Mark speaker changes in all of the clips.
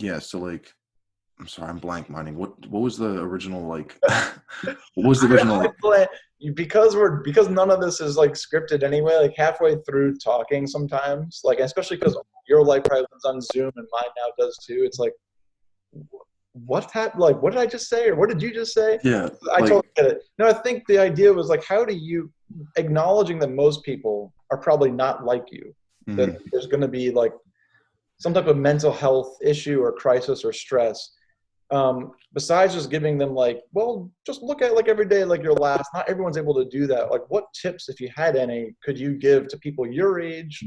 Speaker 1: yeah, so like, I'm sorry, I'm blank minding. What was the original like? What was the
Speaker 2: I
Speaker 1: original?
Speaker 2: plan because none of this is like scripted anyway. Like halfway through talking, sometimes, like especially because your life probably lives on Zoom and mine now does too. It's like, what happened? Like, what did I just say, or what did you just say?
Speaker 1: Yeah,
Speaker 2: I totally
Speaker 1: like,
Speaker 2: get it. No, I think the idea was like, how do you acknowledging that most people are probably not like you, that
Speaker 1: mhm.
Speaker 2: there's going to be like some type of mental health issue or crisis or stress. Besides just giving them like, well, just look at like every day like your last. Not everyone's able to do that. Like, what tips, if you had any, could you give to people your age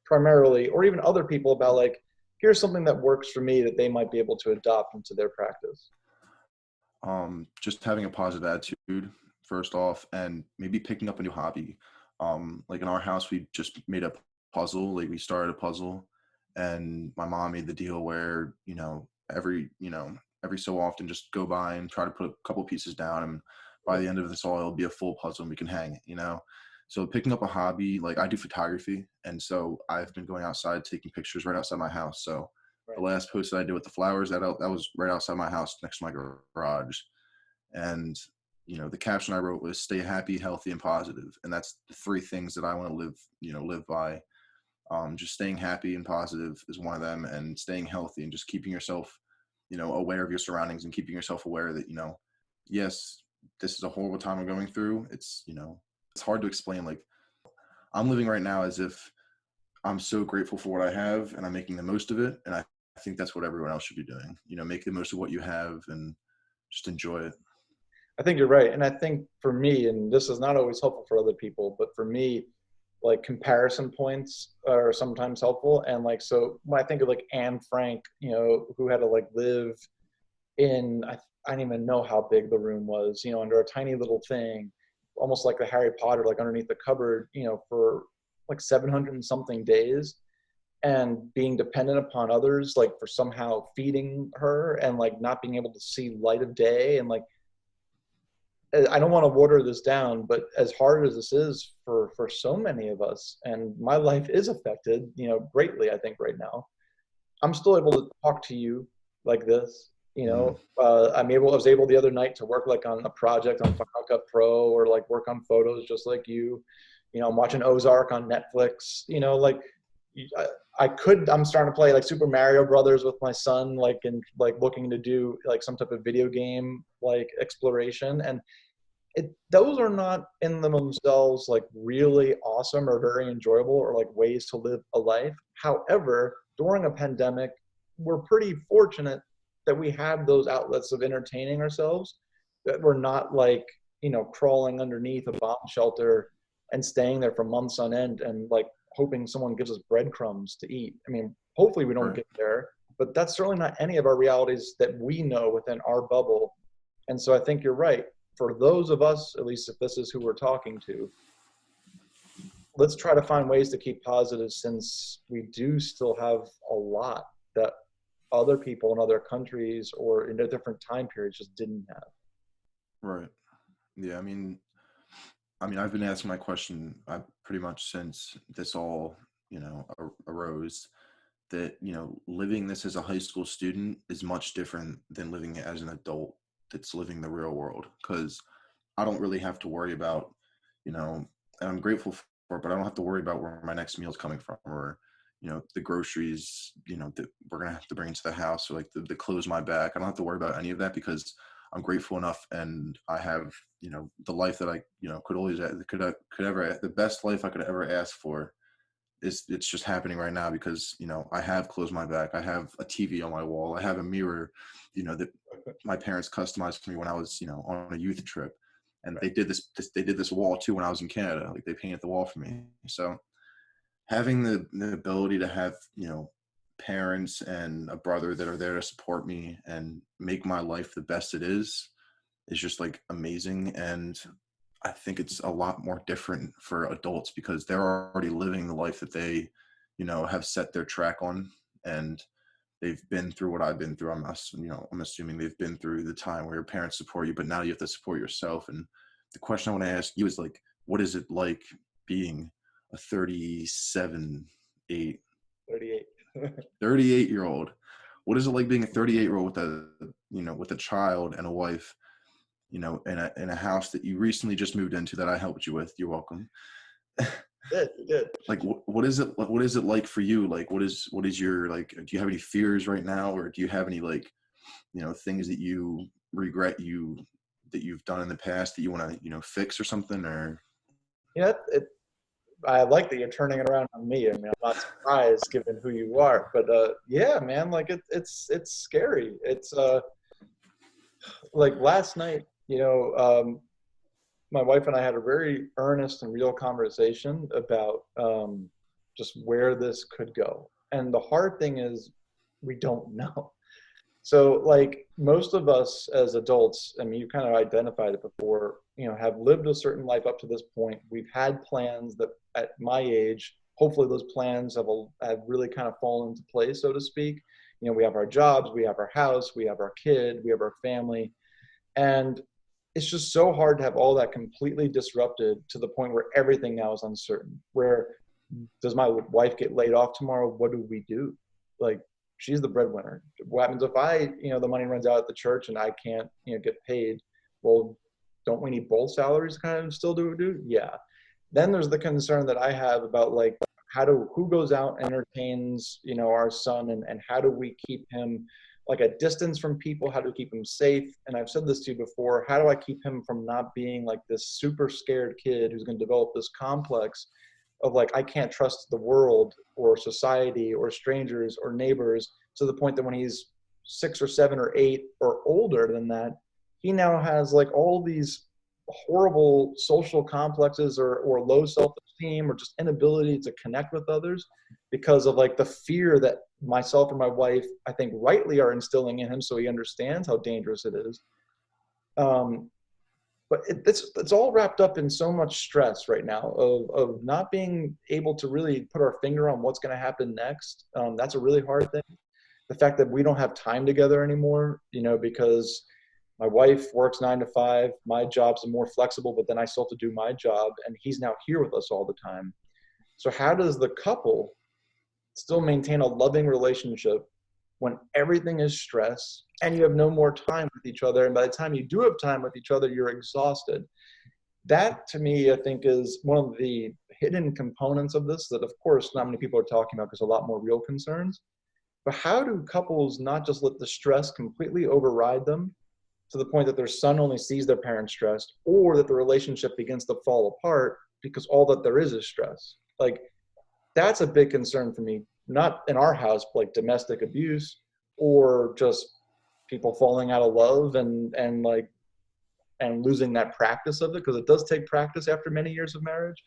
Speaker 2: primarily, or even other people about like, here's something that works for me that they might be able to adopt into their practice.
Speaker 1: Just having a positive attitude first off, and maybe picking up a new hobby. Like in our house, we just made a puzzle. Like we started a puzzle, and my mom made the deal where every so often just go by and try to put a couple pieces down, and by the end of this all, it'll be a full puzzle, and we can hang it. So picking up a hobby, like I do photography, and so I've been going outside taking pictures right outside my house. So the
Speaker 2: Right.
Speaker 1: last post that I did with the flowers, that was right outside my house next to my garage. And the caption I wrote was "Stay happy, healthy, and positive," and that's the three things that I want to live by. Just staying happy and positive is one of them, and staying healthy and just keeping yourself, aware of your surroundings and keeping yourself aware that yes, this is a horrible time I'm going through. It's hard to explain. Like I'm living right now as if I'm so grateful for what I have and I'm making the most of it, and I think that's what everyone else should be doing. Make the most of what you have and just enjoy it.
Speaker 2: I think you're right. And I think for me, and this is not always helpful for other people, but for me, like comparison points are sometimes helpful. And like, so when I think of like Anne Frank, who had to like live in, I don't even know how big the room was, under a tiny little thing, almost like the Harry Potter, like underneath the cupboard, for like 700 and something days, and being dependent upon others, like for somehow feeding her and like not being able to see light of day. And like, I don't want to water this down, but as hard as this is for so many of us, and my life is affected, greatly, I think right now, I'm still able to talk to you like this.
Speaker 1: Mm,
Speaker 2: I was able the other night to work like on a project on Final Cut Pro, or like work on photos just like you. I'm watching Ozark on Netflix. Like I, I'm starting to play like Super Mario Brothers with my son, like, and like looking to do like some type of video game like exploration. And those are not in themselves like really awesome or very enjoyable or like ways to live a life. However, during a pandemic, we're pretty fortunate that we have those outlets of entertaining ourselves, that we're not like, crawling underneath a bomb shelter and staying there for months on end and like hoping someone gives us breadcrumbs to eat. I mean, hopefully we don't
Speaker 1: right.
Speaker 2: get there, but that's certainly not any of our realities that we know within our bubble. And so I think you're right. For those of us, at least if this is who we're talking to, let's try to find ways to keep positive, since we do still have a lot that other people in other countries or in a different time periods just didn't have.
Speaker 1: Right. Yeah. I mean, I've been asking my question pretty much since this all, arose. That living this as a high school student is much different than living it as an adult that's living the real world. Because I don't really have to worry about, and I'm grateful for it, but I don't have to worry about where my next meal is coming from, or the groceries, that we're gonna have to bring into the house, or like the clothes my back. I don't have to worry about any of that because I'm grateful enough, and I have the life that I could ever, the best life I could ever ask for. It's just happening right now because I have clothes my back, I have a TV on my wall, I have a mirror, that my parents customized for me when I was on a youth trip, and
Speaker 2: Right.
Speaker 1: they did this wall too when I was in Canada. Like they painted the wall for me. So having the ability to have parents and a brother that are there to support me and make my life the best it is just like amazing. And I think it's a lot more different for adults because they're already living the life that they have set their track on, and they've been through what I've been through. I'm assuming they've been through the time where your parents support you, but now you have to support yourself. And the question I want to ask you is like, what is it like being a 37, 8,
Speaker 2: 38.
Speaker 1: 38-year-old? what is it like being a 38-year-old with a, you know, with a child and a wife, you know, in a house that you recently just moved into that I helped you with? You're welcome.
Speaker 2: Good, good.
Speaker 1: Like, what is it like for you? Like, what is your, like, do you have any fears right now, or do you have any, like, you know, things that you regret that you've done in the past that you want to, you know, fix or something? Or
Speaker 2: Yeah, I like that you're turning it around on me. I mean, I'm not surprised given who you are, but yeah, man, like it's scary. It's like last night, my wife and I had a very earnest and real conversation about just where this could go. And the hard thing is, we don't know. So, like most of us as adults, I mean, you kind of identified it before, have lived a certain life up to this point. We've had plans that at my age, hopefully those plans have really kind of fallen into place, so to speak. We have our jobs, we have our house, we have our kid, we have our family. And it's just so hard to have all that completely disrupted to the point where everything now is uncertain. Where does my wife get laid off tomorrow? What do we do? Like, she's the breadwinner. What happens if the money runs out at the church and I can't, get paid? Well, don't we need both salaries to kind of still do? Yeah. Then there's the concern that I have about like, who goes out and entertains, our son, and how do we keep him like a distance from people? How do we keep him safe? And I've said this to you before, how do I keep him from not being like this super scared kid who's going to develop this complex of like, I can't trust the world or society or strangers or neighbors, to the point that when he's 6 or 7 or 8 or older than that, he now has like all these horrible social complexes or low self-esteem or just inability to connect with others because of like the fear that myself or my wife, I think rightly, are instilling in him, so he understands how dangerous it is. But it's all wrapped up in so much stress right now of not being able to really put our finger on what's going to happen next. That's a really hard thing. The fact that we don't have time together anymore, because my wife works 9 to 5, my job's more flexible, but then I still have to do my job, and he's now here with us all the time. So how does the couple still maintain a loving relationship when everything is stress and you have no more time with each other? And by the time you do have time with each other, you're exhausted. That, to me, I think is one of the hidden components of this that, of course, not many people are talking about because a lot more real concerns. But how do couples not just let the stress completely override them to the point that their son only sees their parents stressed, or that the relationship begins to fall apart because all that there is stress? Like, that's a big concern for me. Not in our house, like domestic abuse or just people falling out of love and losing that practice of it, because it does take practice after many years of marriage.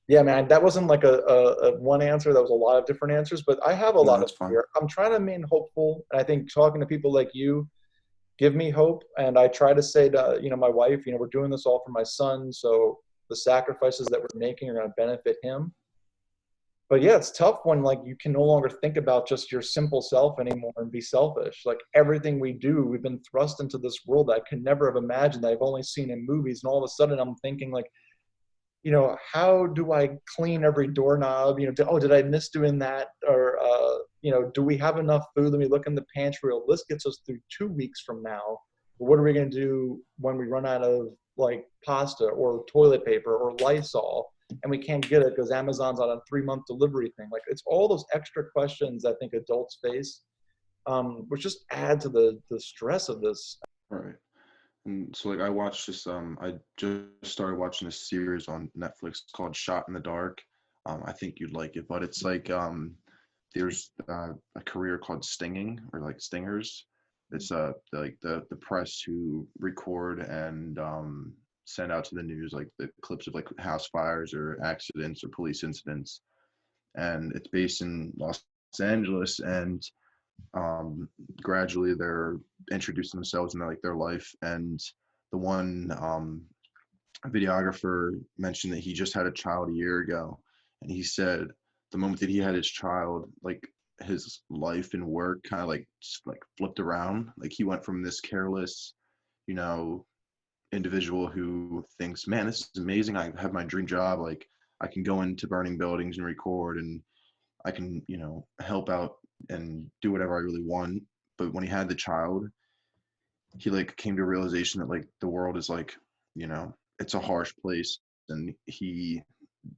Speaker 2: Yeah, man, that wasn't like a one answer. That was a lot of different answers, but I have a
Speaker 1: no,
Speaker 2: lot of
Speaker 1: that's fine.
Speaker 2: fear. I'm trying to remain hopeful. And I think talking to people like you give me hope. And I try to say to, my wife, we're doing this all for my son. So the sacrifices that we're making are going to benefit him. But yeah, it's tough when like you can no longer think about just your simple self anymore and be selfish. Like everything we do, we've been thrust into this world that I could never have imagined, that I've only seen in movies. And all of a sudden I'm thinking like, how do I clean every doorknob? Did I miss doing that? Or, do we have enough food? Let me look in the pantry. Well, this gets us through 2 weeks from now. But what are we going to do when we run out of like pasta or toilet paper or Lysol and we can't get it because Amazon's on a 3-month delivery thing? Like, it's all those extra questions I think adults face, which just add to the stress of this.
Speaker 1: Right. And so, like, I watched this. I just started watching this series on Netflix called Shot in the Dark. I think you'd like it, but it's like there's a career called stinging, or like stingers. It's like the press who record and send out to the news like the clips of like house fires or accidents or police incidents, and it's based in Los Angeles. And gradually they're introducing themselves into like their life. And the one videographer mentioned that he just had a child a year ago, and he said the moment that he had his child, like his life and work kind of like just like flipped around. Like he went from this careless, you know, individual who thinks, man, this is amazing, I have my dream job, like I can go into burning buildings and record, and I can, help out and do whatever I really want. But when he had the child, he like came to a realization that like the world is like, you know, it's a harsh place. And he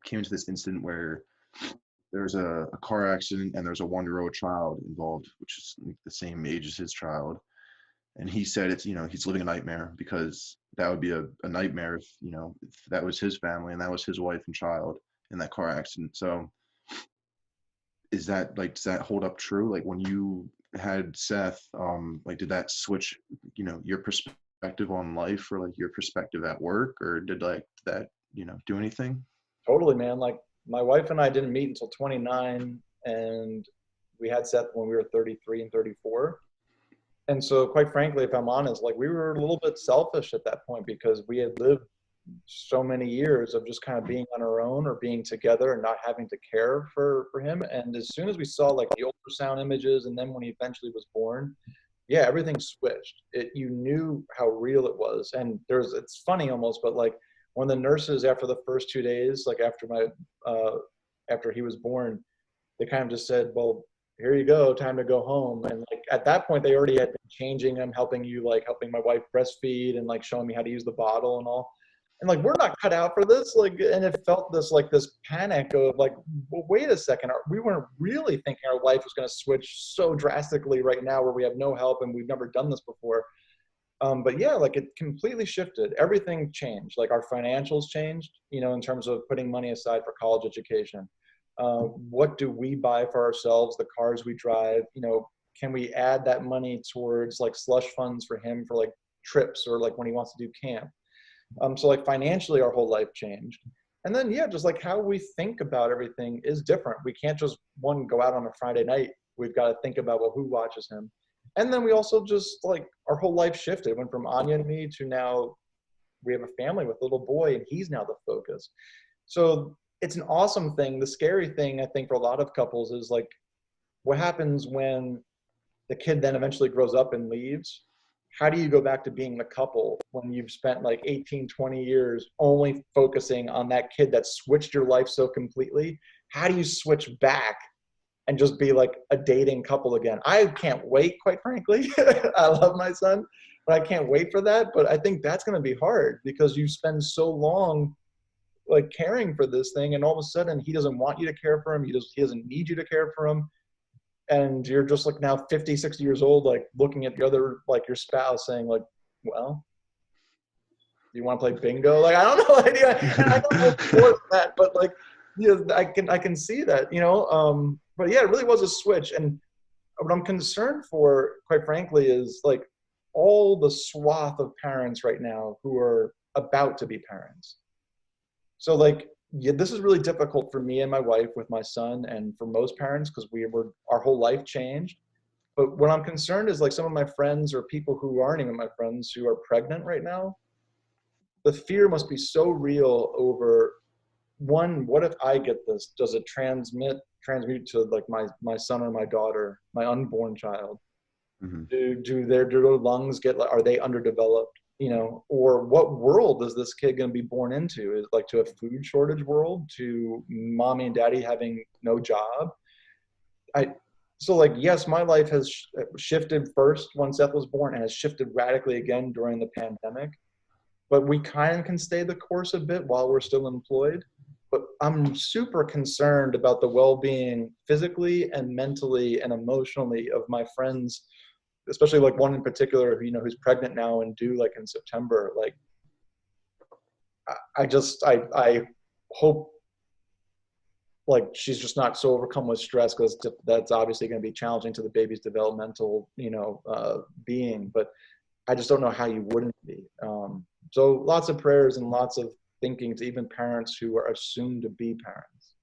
Speaker 1: came to this incident where there's a car accident and there's a 1-year-old child involved, which is like the same age as his child. And he said it's, you know, he's living a nightmare because that would be a nightmare if, you know, if that was his family and that was his wife and child in that car accident. So is that like, does that hold up true? Like when you had Seth, like did that switch, you know, your perspective on life or like your perspective at work, or did like that, you know, do anything?
Speaker 2: Totally, man. Like my wife and I didn't meet until 29, and we had Seth when we were 33 and 34. And so, quite frankly, if I'm honest, like we were a little bit selfish at that point because we had lived so many years of just kind of being on our own or being together and not having to care for him. And as soon as we saw like the ultrasound images, and then when he eventually was born, yeah, everything switched. It You knew how real it was, and it's funny almost, but like when the nurses after the first 2 days, like uh, after he was born, they kind of just said, well, here you go, time to go home. And like at that point, they already had been changing him, helping my wife breastfeed and like showing me how to use the bottle and all. And like we're not cut out for this. Like, and it felt this panic of like, well, wait a second, we weren't really thinking our life was going to switch so drastically right now, where we have no help and we've never done this before. But yeah, like it completely shifted. Everything changed. Like our financials changed, you know, in terms of putting money aside for college education. What do we buy for ourselves? The cars we drive, you know, can we add that money towards like slush funds for him for like trips or like when he wants to do camp? So like financially, our whole life changed. And then, yeah, just like how we think about everything is different. We can't just go out on a Friday night. We've got to think about, well, who watches him? And then we also just like our whole life shifted. Went from Anya and me to now we have a family with a little boy and he's now the focus. So it's an awesome thing. The scary thing, I think, for a lot of couples is like what happens when the kid then eventually grows up and leaves. How do you go back to being the couple when you've spent like 18, 20 years only focusing on that kid that switched your life so completely? How do you switch back and just be like a dating couple again? I can't wait, quite frankly. I love my son, but I can't wait for that. But I think that's going to be hard because you spend so long like caring for this thing, and all of a sudden he doesn't want you to care for him. He doesn't need you to care for him. And you're just like now 50, 60 years old, like looking at the other, like your spouse saying like, well, do you want to play bingo? Like, I don't know. And I don't know more than that, but like, you know, I can see that, you know, but yeah, it really was a switch. And what I'm concerned for, quite frankly, is like all the swath of parents right now who are about to be parents. So like, yeah, this is really difficult for me and my wife with my son and for most parents because our whole life changed. But what I'm concerned is like some of my friends or people who aren't even my friends who are pregnant right now, the fear must be so real over one, what if I get this? Does it transmute to like my son or my daughter, my unborn child?
Speaker 1: Hmm.
Speaker 2: Do their lungs get like, are they underdeveloped? You know, or what world is this kid going to be born into? Is like to a food shortage world, to mommy and daddy having no job? I so like yes, my life has shifted first when Seth was born, and has shifted radically again during the pandemic. But we kind of can stay the course a bit while we're still employed. But I'm super concerned about the well-being physically and mentally and emotionally of my friends, especially like one in particular who, you know, who's pregnant now and due like in September. Like I hope like she's just not so overcome with stress, because that's obviously going to be challenging to the baby's developmental, you know, being. But I just don't know how you wouldn't be. So lots of prayers and lots of thinking to even parents who are assumed to be parents.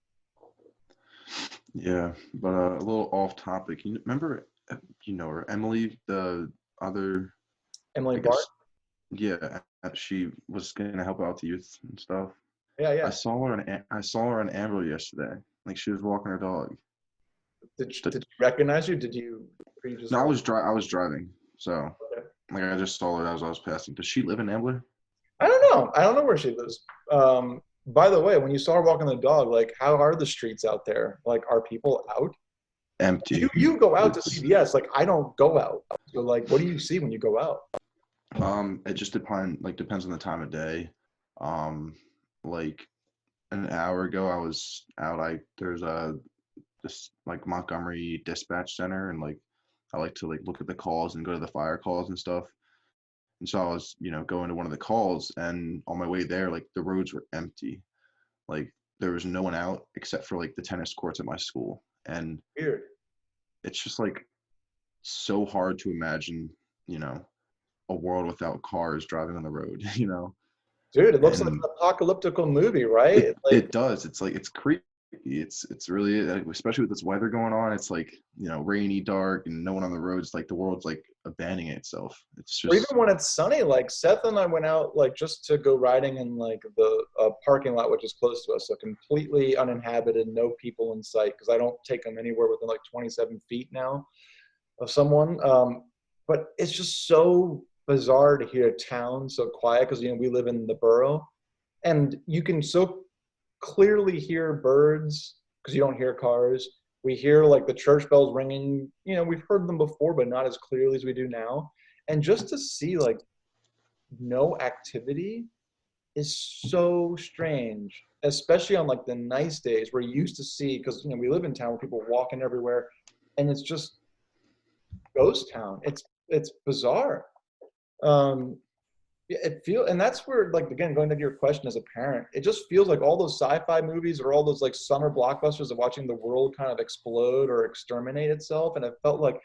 Speaker 1: Yeah, but a little off topic. You remember, you know her, Emily, the other,
Speaker 2: Emily
Speaker 1: I
Speaker 2: Bart.
Speaker 1: guess, yeah, she was gonna help out the youth and stuff.
Speaker 2: Yeah,
Speaker 1: I
Speaker 2: yeah.
Speaker 1: saw her on I saw her on Amber yesterday. Like she was walking her dog.
Speaker 2: Did you recognize you? Or you just
Speaker 1: No,
Speaker 2: like,
Speaker 1: I was driving, so
Speaker 2: okay.
Speaker 1: like I just saw her as I was passing. Does she live in Ambler?
Speaker 2: I don't know. I don't know where she lives. By the way, when you saw her walking the dog, like how are the streets out there? Like, are people out?
Speaker 1: empty.
Speaker 2: You go out to
Speaker 1: It's
Speaker 2: CVS, like I don't go out. So like, what do you see when you go out?
Speaker 1: it just depends on the time of day. Um, like an hour ago, I was out. There's a this like Montgomery dispatch center, and like I like to like look at the calls and go to the fire calls and stuff. And so I was, going to one of the calls, and on my way there, like the roads were empty. Like there was no one out except for like the tennis courts at my school. And
Speaker 2: Weird.
Speaker 1: it's just like so hard to imagine, you know, a world without cars driving on the road,
Speaker 2: Dude, it looks like
Speaker 1: And
Speaker 2: an apocalyptical movie,
Speaker 1: it
Speaker 2: right? Like,
Speaker 1: it does. It's like it's creepy. It's really especially with this weather going on. It's like rainy, dark, and no one on the roads. Like the world's like abandoning itself. It's
Speaker 2: or even
Speaker 1: just
Speaker 2: when it's sunny, like Seth and I went out like just to go riding in like the parking lot, which is close to us, so completely uninhabited, no people in sight, because I don't take them anywhere within like 27 feet now of someone. But it's just so bizarre to hear a town so quiet because we live in the borough, and you can so clearly hear birds because you don't hear cars. We hear like the church bells ringing. We've heard them before, but not as clearly as we do now. And just to see like no activity is so strange, especially on like the nice days where you used to see, because we live in town where people walking everywhere, and it's just ghost town. It's bizarre. Um, yeah, and that's where, like, again, going to your question as a parent, it just feels like all those sci-fi movies or all those like summer blockbusters of watching the world kind of explode or exterminate itself, and it felt like,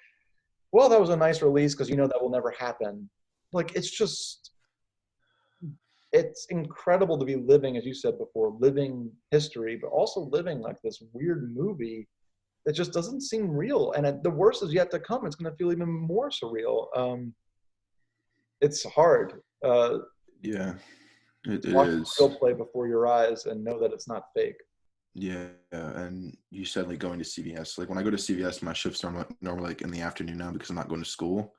Speaker 2: well, that was a nice release because that will never happen. Like, it's incredible to be living, as you said before, living history, but also living like this weird movie that just doesn't seem real. And the worst is yet to come. It's going to feel even more surreal. It's hard.
Speaker 1: yeah, it
Speaker 2: Watch the
Speaker 1: is.
Speaker 2: real play before your eyes and know that it's not fake.
Speaker 1: Yeah, and you said like going to CVS. Like when I go to CVS, my shifts are normally like in the afternoon now because I'm not going to school.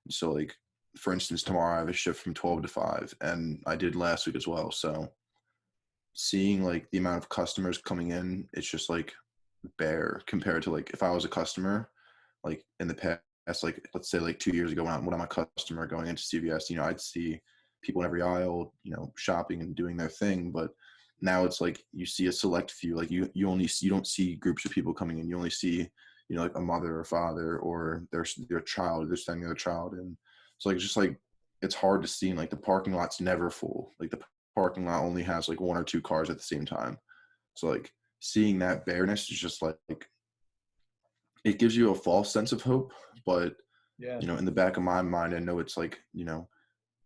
Speaker 1: So like for instance, tomorrow I have a shift from 12 to 5, and I did last week as well. So seeing like the amount of customers coming in, it's just like bare compared to like if I was a customer, like in the past, like let's say like 2 years ago when I'm a customer going into CVS, I'd see people in every aisle, shopping and doing their thing. But now it's like you see a select few, like you don't see groups of people coming in. You only see, like a mother or father or their child, they're sending their child in. So like it's just like it's hard to see, and like the parking lot's never full. Like the parking lot only has like one or two cars at the same time. So like seeing that bareness is just like it gives you a false sense of hope, but
Speaker 2: Yeah.
Speaker 1: in the back of my mind, I know it's like,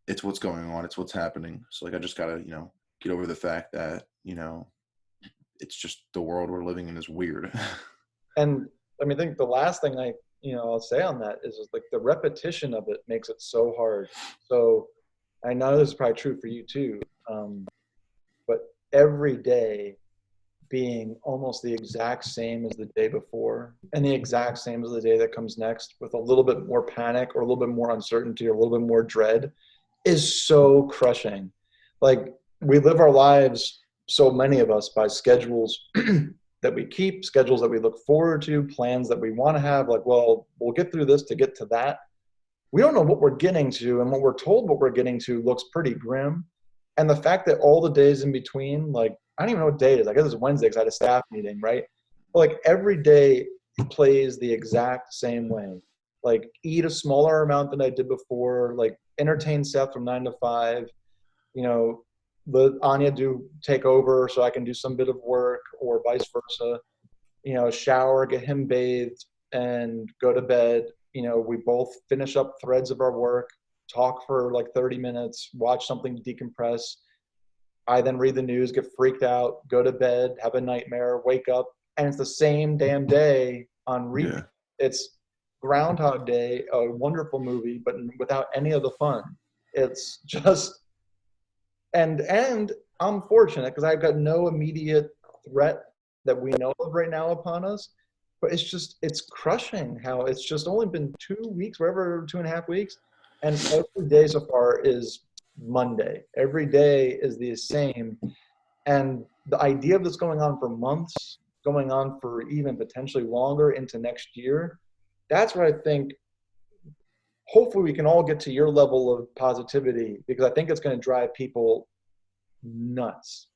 Speaker 1: it's what's going on, it's what's happening. So like I just gotta, get over the fact that, it's just the world we're living in is weird.
Speaker 2: And I mean, I think the last thing I'll say on that is like the repetition of it makes it so hard. So I know this is probably true for you too. But every day being almost the exact same as the day before and the exact same as the day that comes next with a little bit more panic or a little bit more uncertainty or a little bit more dread is so crushing. Like we live our lives, so many of us, by schedules that we keep, schedules that we look forward to, plans that we want to have, like, well, we'll get through this to get to that. We don't know what we're getting to, and what we're told what we're getting to looks pretty grim. And the fact that all the days in between, like, I don't even know what day it is. I guess it's Wednesday because I had a staff meeting, right? But like every day plays the exact same way. Like eat a smaller amount than I did before, like entertain Seth from 9 to 5, you know, let Anya do take over so I can do some bit of work or vice versa, shower, get him bathed, and go to bed. We both finish up threads of our work, talk for like 30 minutes, watch something to decompress. I then read the news, get freaked out, go to bed, have a nightmare, wake up, and it's the same damn day on repeat.
Speaker 1: Yeah.
Speaker 2: It's Groundhog Day, a wonderful movie, but without any of the fun. It's just, and I'm fortunate because I've got no immediate threat that we know of right now upon us. But it's crushing how it's just only been 2 weeks, wherever 2.5 weeks, and every day so far is Monday. Every day is the same, and the idea of this going on for months going on for even potentially longer into next year, that's where I think hopefully we can all get to your level of positivity, because I think it's going to drive people nuts.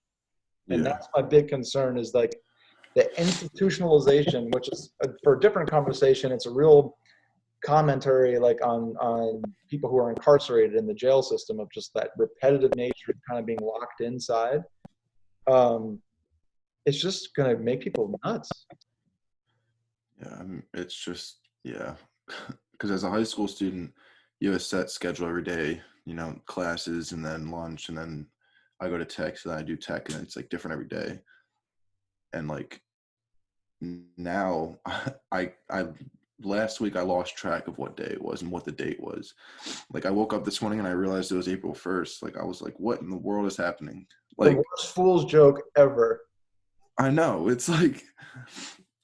Speaker 2: And
Speaker 1: Yeah.
Speaker 2: that's my big concern, is like the institutionalization, which is for a different conversation. It's a real commentary like on people who are incarcerated in the jail system, of just that repetitive nature of kind of being locked inside. Um, it's just going to make people nuts.
Speaker 1: Yeah, it's just, yeah, because as a high school student, you have a set schedule every day, classes and then lunch, and then I go to tech, so then I do tech, and it's like different every day. And like now, I last week I lost track of what day it was and what the date was. Like I woke up this morning and I realized it was April 1st. Like I was like, what in the world is happening?
Speaker 2: The
Speaker 1: Like
Speaker 2: worst fool's joke ever.
Speaker 1: I know, it's like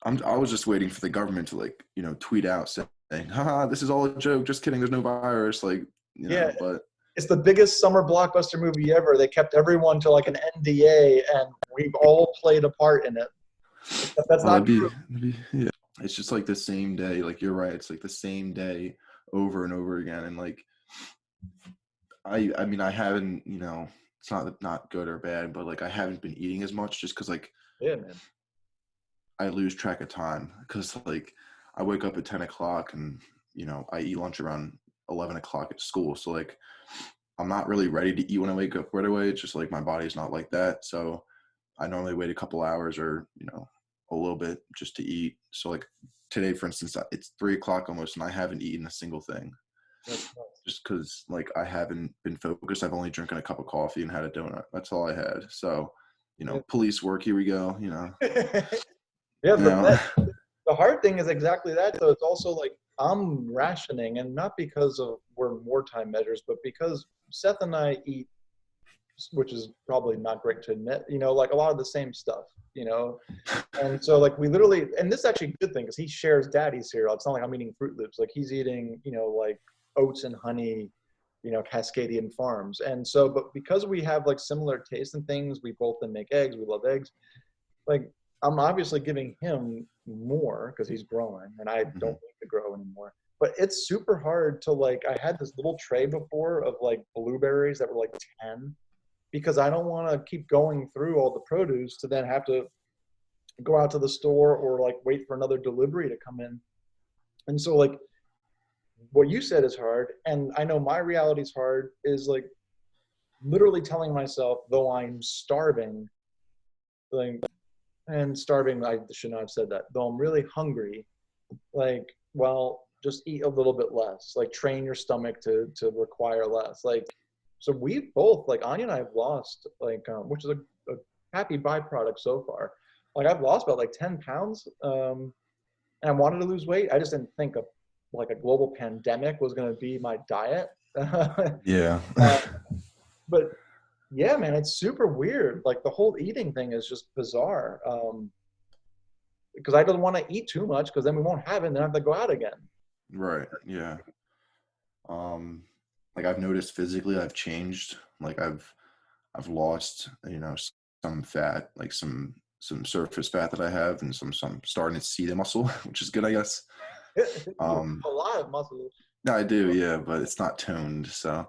Speaker 1: I was just waiting for the government to like, tweet out saying, haha, this is all a joke, just kidding, there's no virus, like,
Speaker 2: Yeah,
Speaker 1: but
Speaker 2: it's the biggest summer blockbuster movie ever. They kept everyone to like an NDA, and we've all played a part in it. But that's
Speaker 1: well,
Speaker 2: not true.
Speaker 1: yeah. It's just like the same day, like you're right, it's like the same day over and over again. And like I mean I haven't, it's not good or bad, but like I haven't been eating as much just because like
Speaker 2: Yeah, man.
Speaker 1: I lose track of time, because like I wake up at 10 o'clock and I eat lunch around 11 o'clock at school, so like I'm not really ready to eat when I wake up right away. It's just like my body's not like that, so I normally wait a couple hours or a little bit just to eat. So like today, for instance, it's 3 o'clock almost and I haven't eaten a single thing,
Speaker 2: That's nuts.
Speaker 1: just because like I haven't been focused. I've only drinking a cup of coffee and had a donut. That's all I had. So
Speaker 2: Yeah.
Speaker 1: police work, here we go.
Speaker 2: Yeah,
Speaker 1: Now
Speaker 2: the hard thing is exactly that, though. It's also like I'm rationing, and not because of we're wartime measures, but because Seth and I eat, which is probably not great to admit, like a lot of the same stuff. And so like we literally, and this is actually a good thing because he shares daddy's cereal. It's not like I'm eating Fruit Loops. Like he's eating, like oats and honey, Cascadian Farms. And so, but because we have like similar tastes and things, we both then make eggs. We love eggs. Like I'm obviously giving him more because he's growing, and I don't
Speaker 1: mhm.
Speaker 2: need to grow anymore. But it's super hard to like. I had this little tray before of like blueberries that were like 10, because I don't want to keep going through all the produce to then have to go out to the store or like wait for another delivery to come in. And so like what you said is hard, and I know my reality is hard, is like literally telling myself, though I'm starving, like, and starving, I should not have said that, though I'm really hungry, like, well, just eat a little bit less, like train your stomach to require less. Like, so we both, like Anya and I have lost like, which is a happy byproduct so far. Like I've lost about like 10 pounds, and I wanted to lose weight. I just didn't think of like a global pandemic was going to be my diet.
Speaker 1: Yeah.
Speaker 2: But yeah, man, it's super weird. Like the whole eating thing is just bizarre. Because I don't want to eat too much, because then we won't have it and then I have to go out again.
Speaker 1: Right. Yeah. Um, like I've noticed physically I've changed. Like I've lost, some fat, like some surface fat that I have, and some starting to see the muscle, which is good, I guess.
Speaker 2: You have
Speaker 1: Um,
Speaker 2: a lot of muscle.
Speaker 1: no, I do, yeah, but it's not toned. So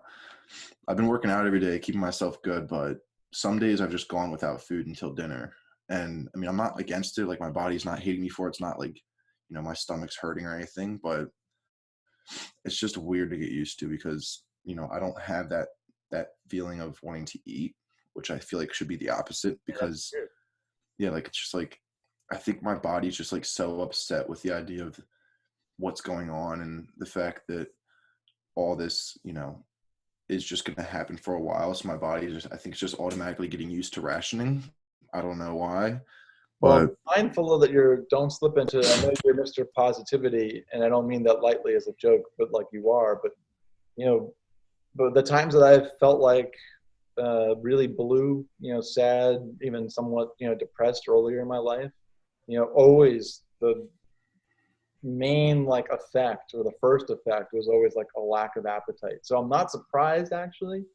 Speaker 1: I've been working out every day, keeping myself good, but some days I've just gone without food until dinner. And I mean, I'm not against it. Like my body's not hating me for it. It's not like, my stomach's hurting or anything, but it's just weird to get used to because, I don't have that feeling of wanting to eat, which I feel like should be the opposite
Speaker 2: Yeah, that's
Speaker 1: because
Speaker 2: weird.
Speaker 1: yeah, like it's just like I think my body's just like so upset with the idea of what's going on and the fact that all this, is just going to happen for a while. So my body just, I think, it's just automatically getting used to rationing. I don't know why,
Speaker 2: Well,
Speaker 1: but
Speaker 2: mindful of that, don't slip into, I know you're Mr. Positivity, and I don't mean that lightly as a joke, but like you are, but you know, but the times that I've felt like really blue, sad, even somewhat, depressed earlier in my life, always the main like effect, or the first effect, was always like a lack of appetite. So I'm not surprised actually.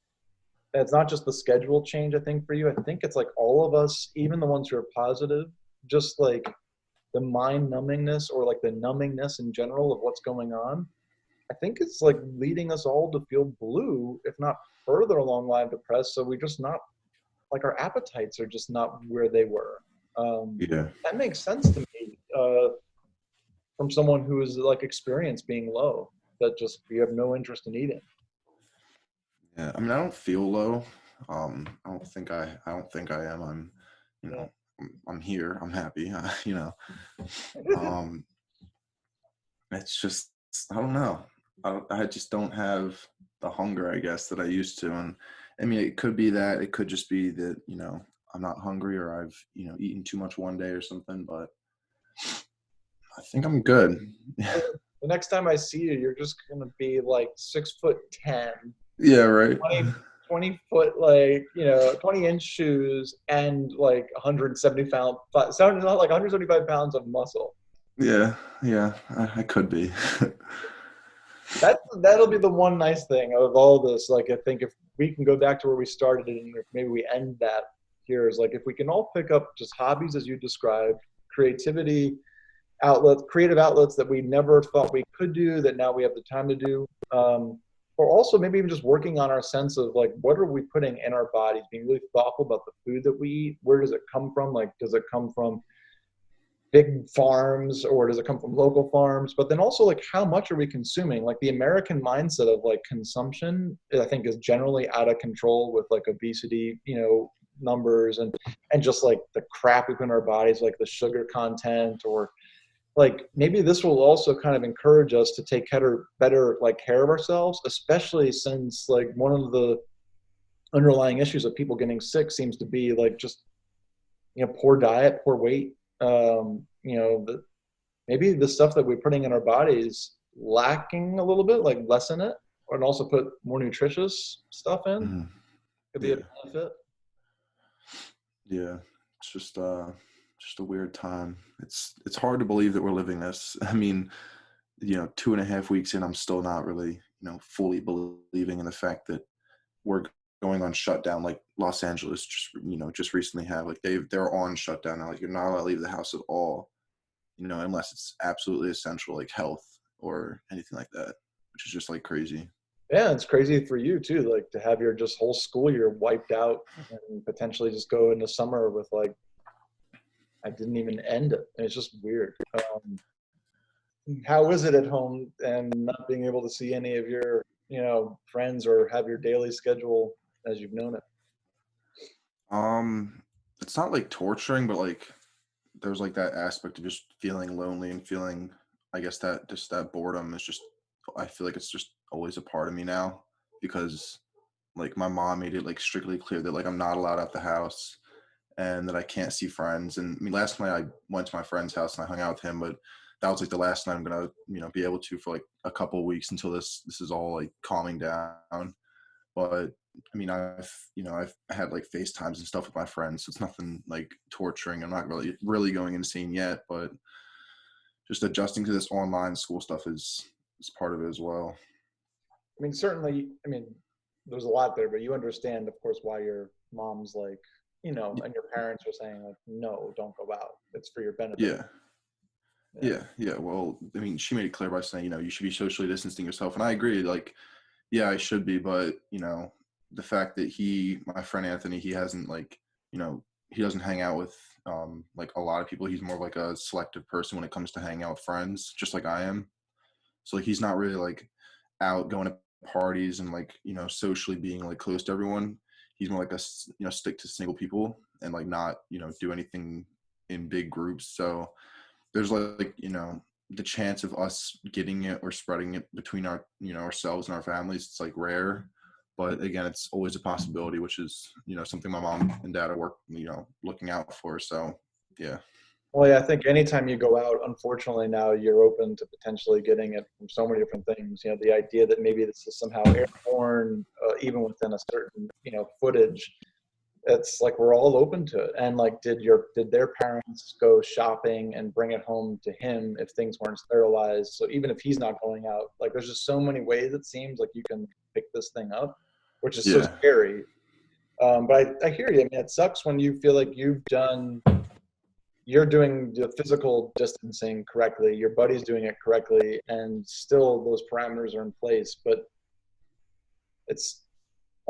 Speaker 2: It's not just the schedule change, I think, for you. I think it's like all of us, even the ones who are positive, just like the mind numbingness or like the numbingness in general of what's going on, I think it's like leading us all to feel blue, if not further along the line of depressed. So we just not like our appetites are just not where they were.
Speaker 1: Yeah.
Speaker 2: That makes sense to me from someone who is like experienced being low, that just you have no interest in eating.
Speaker 1: Yeah. I mean, I don't feel low. I don't think I am. I'm, you
Speaker 2: Yeah.
Speaker 1: know, I'm here. I'm happy. You know, um, it's just, I don't know. I just don't have the hunger, I guess, that I used to. And I mean, it could be that, it could just be that, you know, I'm not hungry or I've, you know, eaten too much one day or something, but I think I'm good.
Speaker 2: The next time I see you, you're just gonna be like 6'10",
Speaker 1: Yeah, right.
Speaker 2: 20 foot, like, 20-inch shoes and like 170 pound, sounding not like 175 pounds of muscle.
Speaker 1: Yeah, yeah, I could be.
Speaker 2: That'll be the one nice thing of all this. Like, I think if we can go back to where we started and if maybe we end that here is like if we can all pick up just hobbies as you described, creativity outlets, creative outlets that we never thought we could do that now we have the time to do. Or also maybe even just working on our sense of like what are we putting in our bodies, being really thoughtful about the food that we eat. Where does it come from? Like, does it come from big farms or does it come from local farms? But then also like how much are we consuming? Like the American mindset of like consumption, I think is generally out of control with like obesity, numbers and just like the crap we put in our bodies, like the sugar content, or like maybe this will also kind of encourage us to take better like care of ourselves, especially since like one of the underlying issues of people getting sick seems to be like just poor diet, poor weight. Maybe the stuff that we're putting in our bodies lacking a little bit, like lessen it, and also put more nutritious stuff in.
Speaker 1: Mhm.
Speaker 2: Could be a
Speaker 1: Yeah,
Speaker 2: benefit.
Speaker 1: yeah. It's just a weird time. It's hard to believe that we're living this. I mean, you know, 2.5 weeks in, I'm still not really, you know, fully believing in the fact that we're going on shutdown. Like Los Angeles just, you know, just recently have like they're on shutdown now. Like you're not allowed to leave the house at all, you know, unless it's absolutely essential, like health or anything like that, which is just like crazy.
Speaker 2: Yeah, it's crazy for you too, like to have your just whole school year wiped out and potentially just go into summer with like I didn't even end it. And it's just weird. How is it at home and not being able to see any of your, friends or have your daily schedule as you've known it?
Speaker 1: Um, it's not like torturing, but like there's like that aspect of just feeling lonely and feeling, I guess that just that boredom is just, I feel like it's just always a part of me now because like my mom made it like strictly clear that like I'm not allowed out the house and that I can't see friends. And I mean, last night I went to my friend's house and I hung out with him, but that was like the last night I'm gonna, you know, be able to for like a couple of weeks until this is all like calming down. But I mean, I've had like FaceTimes and stuff with my friends, so it's nothing like torturing. I'm not really going insane yet, but just adjusting to this online school stuff is part of it as well.
Speaker 2: I mean, certainly, I mean, there's a lot there, but you understand, of course, why your mom's like, and your parents are saying like, no, don't go out. It's for your benefit.
Speaker 1: Yeah,
Speaker 2: Yeah.
Speaker 1: yeah. Well, I mean, she made it clear by saying, you know, you should be socially distancing yourself, and I agree. Like, yeah, I should be, but you know, the fact that my friend Anthony, he hasn't like, you know, he doesn't hang out with like a lot of people. He's more of like a selective person when it comes to hanging out with friends, just like I am. So like he's not really like out going to parties and like, you know, socially being like close to everyone. He's more like you know, stick to single people and like not, you know, do anything in big groups. So there's like, you know, the chance of us getting it or spreading it between our, you know, ourselves and our families, it's like rare. But again, it's always a possibility, which is, you know, something my mom and dad are you know, looking out for. So yeah.
Speaker 2: Well, yeah, I think anytime you go out, unfortunately now you're open to potentially getting it from so many different things. The idea that maybe this is somehow airborne, even within a certain, footage, it's like we're all open to it. And like, did their parents go shopping and bring it home to him if things weren't sterilized? So even if he's not going out, like there's just so many ways it seems like you can pick this thing up, which is so
Speaker 1: Yeah.
Speaker 2: scary. But I hear you. I mean, it sucks when you feel like you've done you're doing the physical distancing correctly, your buddy's doing it correctly, and still those parameters are in place. But it's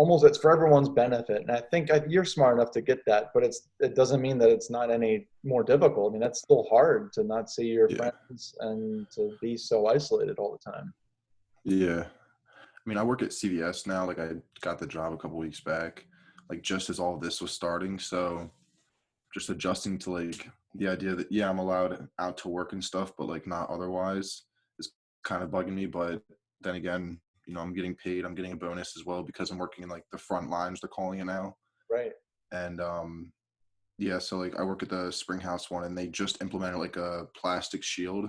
Speaker 2: it's for everyone's benefit. And I think you're smart enough to get that, but it doesn't mean that it's not any more difficult. I mean, that's still hard to not see your
Speaker 1: Yeah.
Speaker 2: friends and to be so isolated all the time.
Speaker 1: Yeah. I mean, I work at CVS now. Like, I got the job a couple weeks back, like just as all of this was starting. So just adjusting to like the idea that, yeah, I'm allowed out to work and stuff, but like not otherwise is kind of bugging me. But then again, I'm getting paid. I'm getting a bonus as well because I'm working in like the front lines, they're calling it now.
Speaker 2: Right.
Speaker 1: And yeah, so like I work at the Springhouse one, and they just implemented like a plastic shield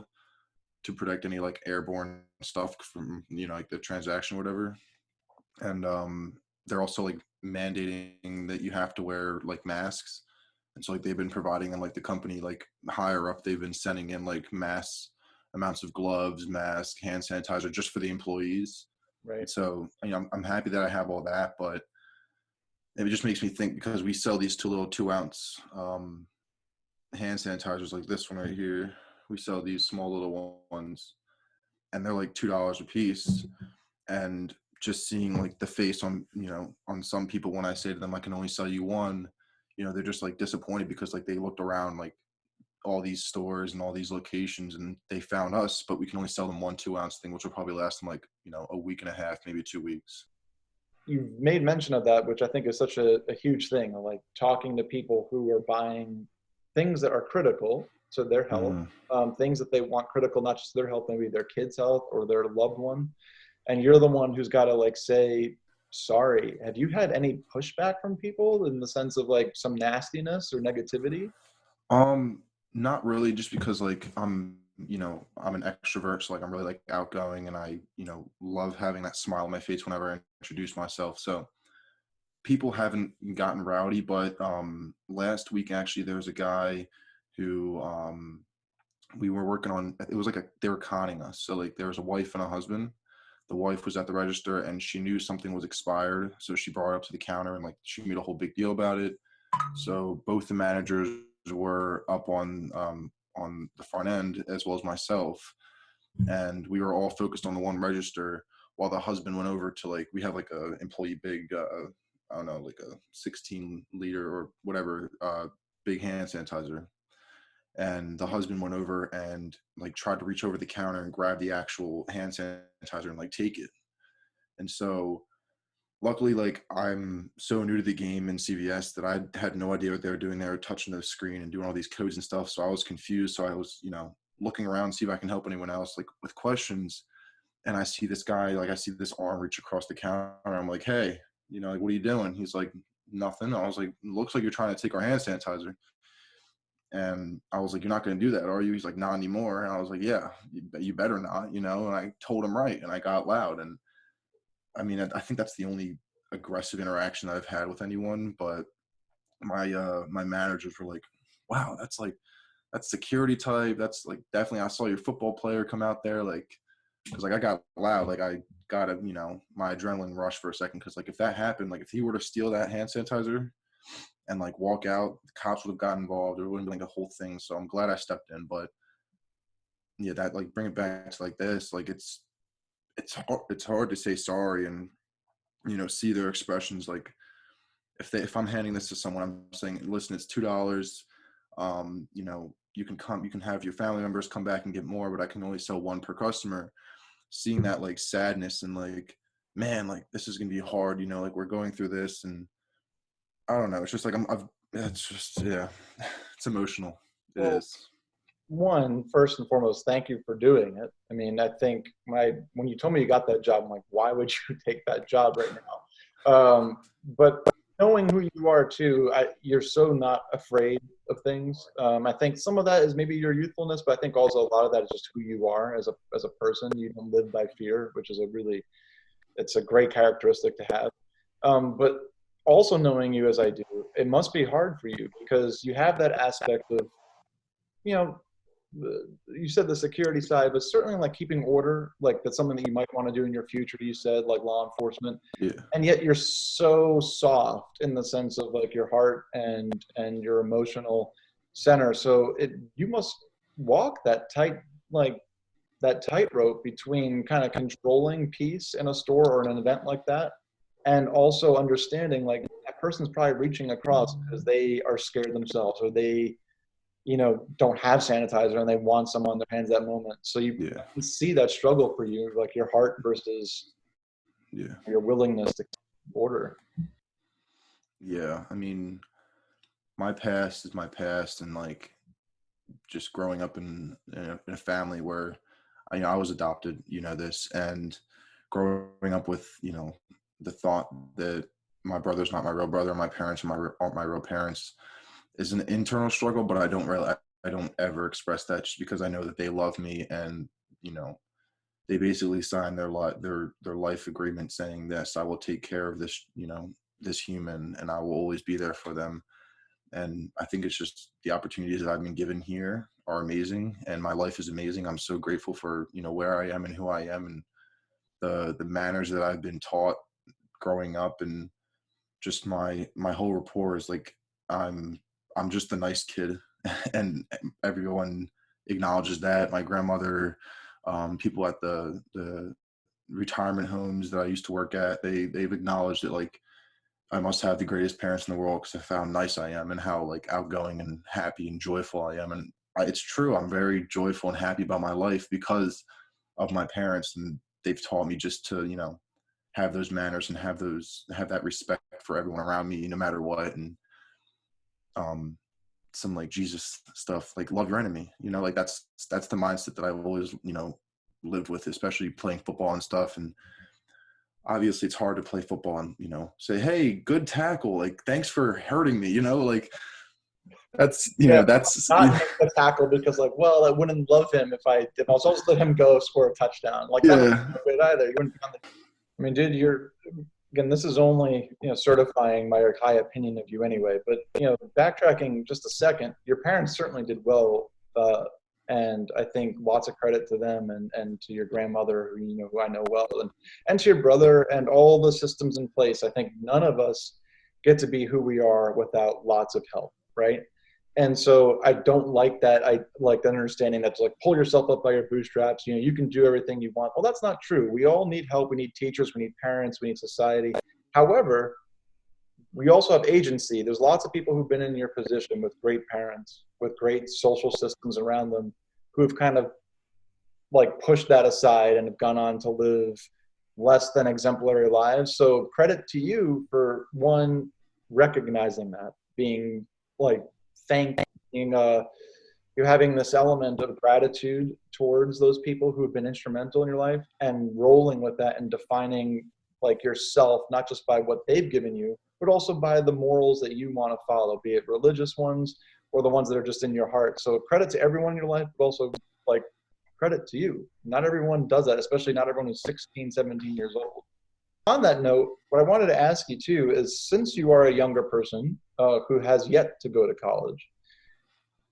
Speaker 1: to protect any like airborne stuff from like the transaction or whatever. And they're also like mandating that you have to wear like masks. And so like they've been providing them, like the company like higher up, they've been sending in like mass amounts of gloves, masks, hand sanitizer just for the employees.
Speaker 2: Right.
Speaker 1: And so I'm happy that I have all that, but it just makes me think, because we sell these 2 ounce hand sanitizers like this one right here. We sell these small little ones, and they're like $2 a piece. And just seeing like the face on some people when I say to them I can only sell you one, they're just like disappointed, because like they looked around like all these stores and all these locations, and they found us, but we can only sell them 1 2 ounce thing, which will probably last them like a week and a half, maybe 2 weeks.
Speaker 2: You made mention of that, which I think is such a huge thing, like talking to people who are buying things that are critical to their health,
Speaker 1: Mm-hmm.
Speaker 2: things that they want critical, not just their health, maybe their kid's health or their loved one. And you're the one who's got to like say, sorry. Have you had any pushback from people in the sense of like some nastiness or negativity?
Speaker 1: Not really, just because like I'm an extrovert, so like I'm really like outgoing, and I love having that smile on my face whenever I introduce myself. So people haven't gotten rowdy, but last week actually there was a guy who we were working on. It was like they were conning us. So like there was a wife and a husband. The wife was at the register, and she knew something was expired, so she brought it up to the counter, and like she made a whole big deal about it. So both the managers were up on the front end, as well as myself, and we were all focused on the one register, while the husband went over to, like, we have like a employee big I don't know, like a 16 liter or whatever big hand sanitizer. And the husband went over and like tried to reach over the counter and grab the actual hand sanitizer and like take it. And so luckily, like, I'm so new to the game in CVS that I had no idea what they were doing. They were touching the screen and doing all these codes and stuff. So I was confused. So I was, looking around, see if I can help anyone else, like, with questions. And I see this guy, like, I see this arm reach across the counter. I'm like, hey, like, what are you doing? He's like, nothing. I was like, looks like you're trying to take our hand sanitizer. And I was like, you're not going to do that, are you? He's like, not anymore. And I was like, yeah, you better not, and I told him right, and I got loud. And I mean, I think that's the only aggressive interaction that I've had with anyone. But my managers were like, wow, that's security type. That's like, definitely, I saw your football player come out there, like, because like I got loud, like I got my adrenaline rush for a second, because like if that happened, like if he were to steal that hand sanitizer and like walk out, the cops would have gotten involved. It would have been like a whole thing. So I'm glad I stepped in. But yeah, that, like, bring it back to like this, like it's hard to say sorry and see their expressions. Like if I'm handing this to someone, I'm saying, listen, it's $2. You can have your family members come back and get more, but I can only sell one per customer. Seeing that like sadness and like, man, like this is gonna be hard, like we're going through this, and I don't know. It's just like it's just, yeah, it's emotional. It
Speaker 2: Well,
Speaker 1: is.
Speaker 2: one, first and foremost, thank you for doing it. I mean, I think when you told me you got that job, I'm like, why would you take that job right now? But knowing who you are too, you're so not afraid of things. I think some of that is maybe your youthfulness, but I think also a lot of that is just who you are as a person. You don't live by fear, which is it's a great characteristic to have. But also knowing you as I do, it must be hard for you because you have that aspect of, you know, you said the security side, but certainly like keeping order, like that's something that you might want to do in your future. You said like law enforcement,
Speaker 1: Yeah.
Speaker 2: and yet you're so soft in the sense of like your heart and your emotional. center. So you must walk like that tightrope between kind of controlling peace in a store or an event like that, and also understanding like that person's probably reaching across because they are scared themselves, or they, don't have sanitizer and they want some on their hands that moment. So you
Speaker 1: Yeah.
Speaker 2: can see that struggle for you, like your heart versus
Speaker 1: Yeah.
Speaker 2: your willingness to order.
Speaker 1: Yeah. I mean, my past is my past, and like just growing up in a family where I was adopted, this, and growing up with, the thought that my brother's not my real brother, my parents aren't my real parents, is an internal struggle, but I don't ever express that just because I know that they love me, and, you know, they basically signed their life agreement saying this: I will take care of this, this human, and I will always be there for them. And I think it's just the opportunities that I've been given here are amazing, and my life is amazing. I'm so grateful for, where I am and who I am, and the manners that I've been taught growing up, and just my whole rapport is like I'm I'm just a nice kid, and everyone acknowledges that. My grandmother, people at the retirement homes that I used to work at, they've acknowledged that, like, I must have the greatest parents in the world because of how nice I am and how, like, outgoing and happy and joyful I am. And it's true. I'm very joyful and happy about my life because of my parents, and they've taught me just to, have those manners and have that respect for everyone around me, no matter what. And um, some like Jesus stuff, like love your enemy. Like that's the mindset that I've always, lived with, especially playing football and stuff. And obviously it's hard to play football and, say, hey, good tackle, like thanks for hurting me, like that's,
Speaker 2: Yeah,
Speaker 1: that's
Speaker 2: not make the tackle because like, well, I wouldn't love him if I was supposed to let him go score a touchdown. Like that wouldn't
Speaker 1: yeah.
Speaker 2: be good either. You wouldn't be on the. I mean, dude, again, this is only certifying my high opinion of you anyway. But backtracking just a second, your parents certainly did well, and I think lots of credit to them and to your grandmother, who I know well, and to your brother and all the systems in place. I think none of us get to be who we are without lots of help, right? And so I don't like that. I like the understanding that to like pull yourself up by your bootstraps. You can do everything you want. Well, that's not true. We all need help. We need teachers. We need parents. We need society. However, we also have agency. There's lots of people who've been in your position with great parents, with great social systems around them, who have kind of like pushed that aside and have gone on to live less than exemplary lives. So credit to you for one, recognizing that, being like thanking you're having this element of gratitude towards those people who have been instrumental in your life, and rolling with that and defining like yourself not just by what they've given you but also by the morals that you want to follow, be it religious ones or the ones that are just in your heart. So credit to everyone in your life, but also like credit to you. Not everyone does that, especially not everyone who's 16, 17 years old. On that note, what I wanted to ask you too is, since you are a younger person who has yet to go to college,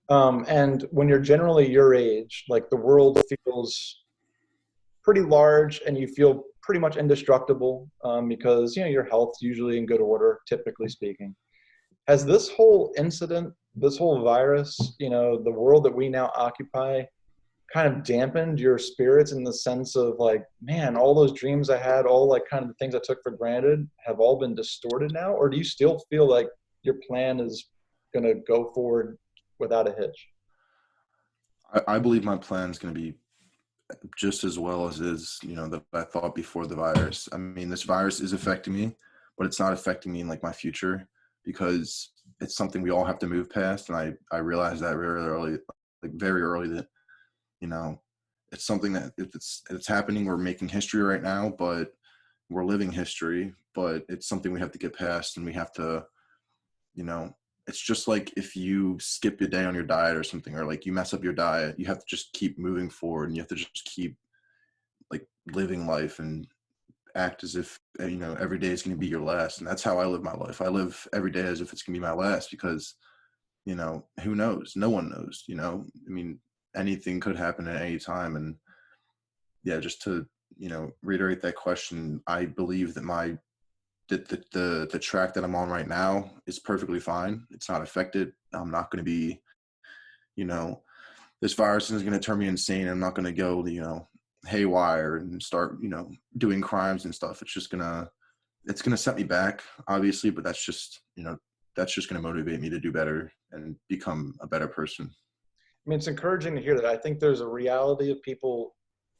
Speaker 2: and when you're generally your age, like the world feels pretty large and you feel pretty much indestructible, because your health's usually in good order, typically speaking. Has this whole incident, this whole virus, the world that we now occupy, kind of dampened your spirits in the sense of like, man, all those dreams I had, all like kind of the things I took for granted have all been distorted now? Or do you still feel like your plan is going to go forward without a hitch?
Speaker 1: I believe my plan is going to be just as well as is, that I thought before the virus. I mean, this virus is affecting me, but it's not affecting me in like my future, because it's something we all have to move past. And I realized that very early, like very early, that, you know, it's something that if it's happening, we're making history right now, but we're living history, but it's something we have to get past, and we have to, you know, it's just like if you skip a day on your diet or something, or like you mess up your diet, you have to just keep moving forward, and you have to just keep like living life and act as if, every day is going to be your last. And that's how I live my life. I live every day as if it's going to be my last, because, who knows? No one knows. I mean, anything could happen at any time. And yeah, just to, reiterate that question, I believe that the track that I'm on right now is perfectly fine. It's not affected. I'm not going to be you know, this virus is going to turn me insane. I'm not going to go, haywire and start, doing crimes and stuff. It's going to set me back, obviously, but that's just going to motivate me to do better and become a better person.
Speaker 2: I mean, it's encouraging to hear that. I think there's a reality of people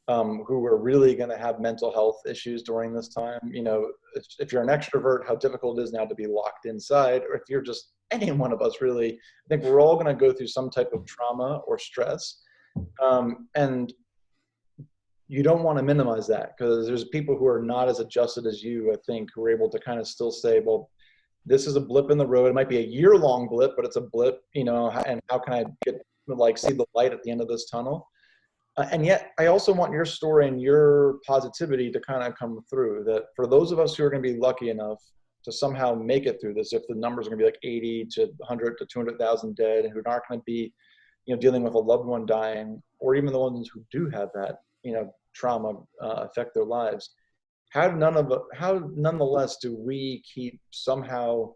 Speaker 2: who are really going to have mental health issues during this time. You know, if you're an extrovert, how difficult it is now to be locked inside, or if you're just any one of us, really, I think we're all going to go through some type of trauma or stress. And you don't want to minimize that because there's people who are not as adjusted as you, I think, who are able to kind of still say, well, this is a blip in the road. It might be a year-long blip, but it's a blip, and how can I see the light at the end of this tunnel? And yet, I also want your story and your positivity to kind of come through. That for those of us who are going to be lucky enough to somehow make it through this, if the numbers are going to be like 80 to 100 to 200,000 dead, who aren't going to be, dealing with a loved one dying, or even the ones who do have that, trauma affect their lives. How nonetheless do we keep somehow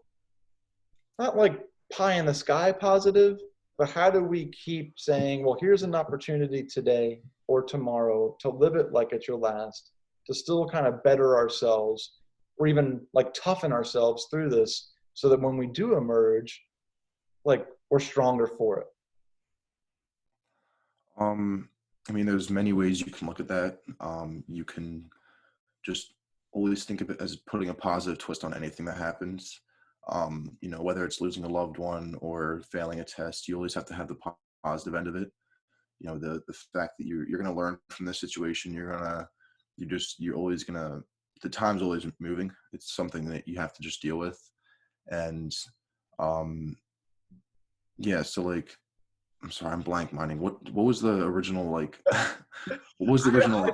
Speaker 2: not like pie in the sky positive, but how do we keep saying, well, here's an opportunity today or tomorrow to live it like it's your last, to still kind of better ourselves or even like toughen ourselves through this so that when we do emerge, like we're stronger for it?
Speaker 1: I mean, there's many ways you can look at that. You can just always think of it as putting a positive twist on anything that happens. Whether it's losing a loved one or failing a test, you always have to have the positive end of it. The fact that you're going to learn from this situation, you're always going to, the time's always moving. It's something that you have to just deal with. And, yeah, so like, I'm sorry, I'm blank minding. What was the original, like, what was the original